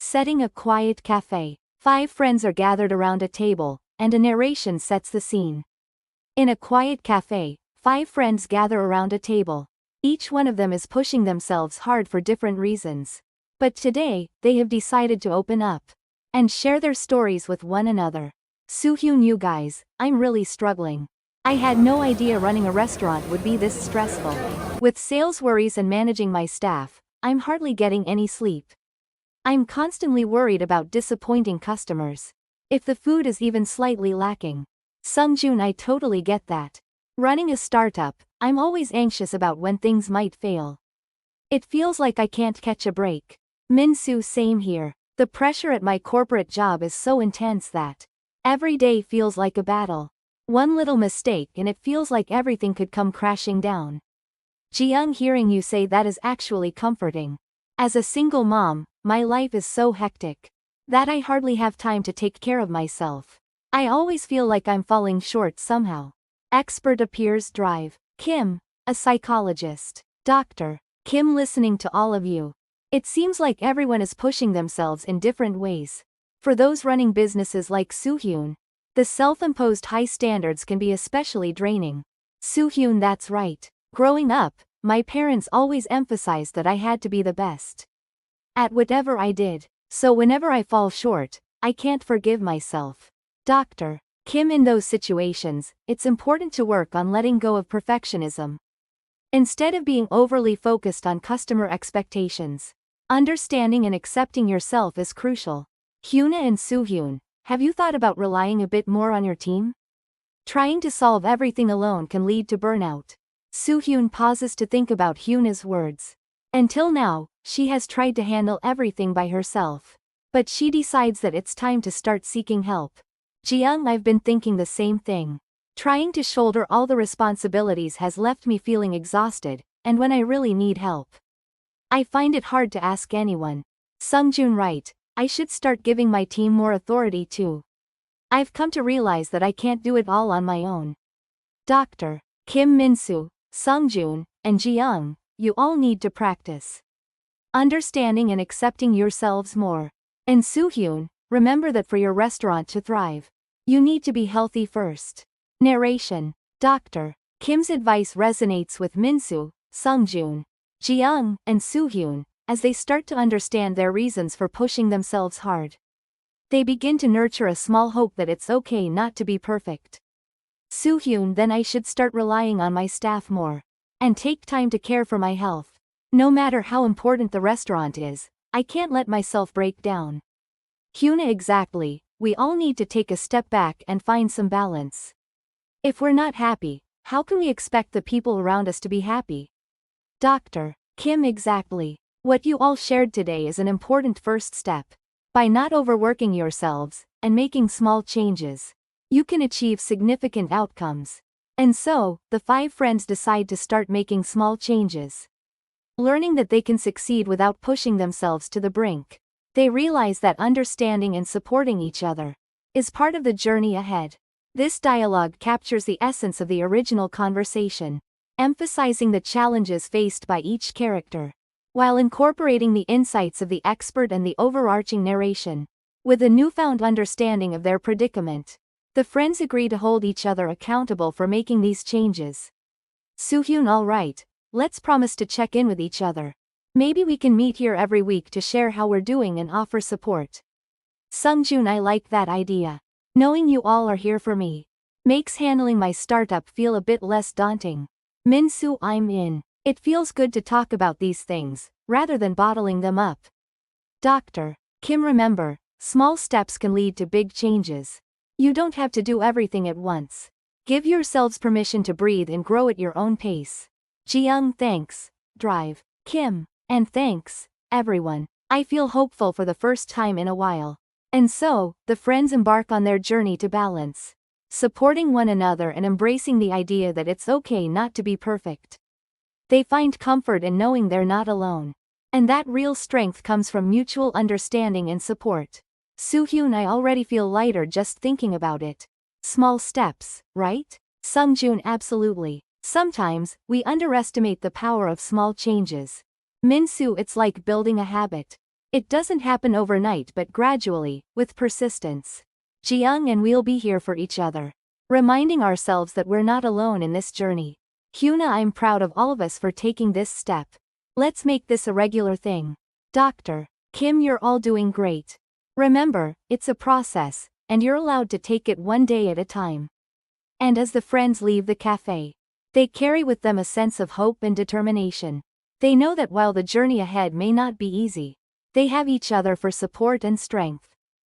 Setting a quiet cafe. 5 friends are gathered around a table, and a narration sets the scene. In a quiet cafe, 5 friends gather around a table. Each one of them is pushing themselves hard for different reasons. But today, they have decided to open up and share their stories with one another. Soohyun, you guys, I'm really struggling. I had no idea running a restaurant would be this stressful. With sales worries and managing my staff, I'm hardly getting any sleep. I'm constantly worried about disappointing customers. If the food is even slightly lacking. Sungjun, I totally get that. Running a startup, I'm always anxious about when things might fail. It feels like I can't catch a break. Minsu, same here. The pressure at my corporate job is so intense that every day feels like a battle. One little mistake and it feels like everything could come crashing down. Jiyoung, hearing you say that is actually comforting. As a single mom, my life is so hectic that I hardly have time to take care of myself. I always feel like I'm falling short somehow. Expert appears. Drive. Kim, a psychologist. Dr. Kim, listening to all of you. It seems like everyone is pushing themselves in different ways. For those running businesses like Soohyun, the self-imposed high standards can be especially draining. Soohyun, that's right. Growing up, my parents always emphasized that I had to be the best at whatever I did. So whenever I fall short, I can't forgive myself. Dr. Kim, in those situations, it's important to work on letting go of perfectionism. Instead of being overly focused on customer expectations, understanding and accepting yourself is crucial. Hyuna and Soohyun, have you thought about relying a bit more on your team? Trying to solve everything alone can lead to burnout. Soohyun pauses to think about Hyuna's words. Until now, she has tried to handle everything by herself. But she decides that it's time to start seeking help. Jiyoung, I've been thinking the same thing. Trying to shoulder all the responsibilities has left me feeling exhausted, and when I really need help, I find it hard to ask anyone. Sungjun, right. I should start giving my team more authority too. I've come to realize that I can't do it all on my own. Dr. Kim, Minsu, Sungjun, and Jiyoung, you all need to practice understanding and accepting yourselves more. And Soohyun, remember that for your restaurant to thrive, you need to be healthy first. Narration. Dr. Kim's advice resonates with Minsu, Sungjun, Jiyoung, and Soohyun, as they start to understand their reasons for pushing themselves hard. They begin to nurture a small hope that it's okay not to be perfect. Soohyun, then I should start relying on my staff more and take time to care for my health. No matter how important the restaurant is, I can't let myself break down. Hyuna, exactly. We all need to take a step back and find some balance. If we're not happy, how can we expect the people around us to be happy? Dr. Kim, exactly. What you all shared today is an important first step. By not overworking yourselves and making small changes, you can achieve significant outcomes. And so, the 5 friends decide to start making small changes. Learning that they can succeed without pushing themselves to the brink. They realize that understanding and supporting each other is part of the journey ahead. This dialogue captures the essence of the original conversation, emphasizing the challenges faced by each character, while incorporating the insights of the expert and the overarching narration. With a newfound understanding of their predicament, the friends agree to hold each other accountable for making these changes. Soohyun, all right, let's promise to check in with each other. Maybe we can meet here every week to share how we're doing and offer support. Sungjun, I like that idea. Knowing you all are here for me makes handling my startup feel a bit less daunting. Minsu, I'm in. It feels good to talk about these things, rather than bottling them up. Dr. Kim, remember, small steps can lead to big changes. You don't have to do everything at once. Give yourselves permission to breathe and grow at your own pace. Jiyoung, thanks. Drive. Kim, and thanks, everyone. I feel hopeful for the first time in a while. And so, the friends embark on their journey to balance, supporting one another and embracing the idea that it's okay not to be perfect. They find comfort in knowing they're not alone. And that real strength comes from mutual understanding and support. Soohyun, I already feel lighter just thinking about it. Small steps, right? Sungjun, absolutely. Sometimes, we underestimate the power of small changes. Minsu, it's like building a habit. It doesn't happen overnight but gradually, with persistence. Jiyoung and we'll be here for each other. Reminding ourselves that we're not alone in this journey. Hyuna, I'm proud of all of us for taking this step. Let's make this a regular thing. Dr. Kim, you're all doing great. Remember, it's a process, and you're allowed to take it one day at a time. And as the friends leave the cafe, they carry with them a sense of hope and determination. They know that while the journey ahead may not be easy, they have each other for support and strength.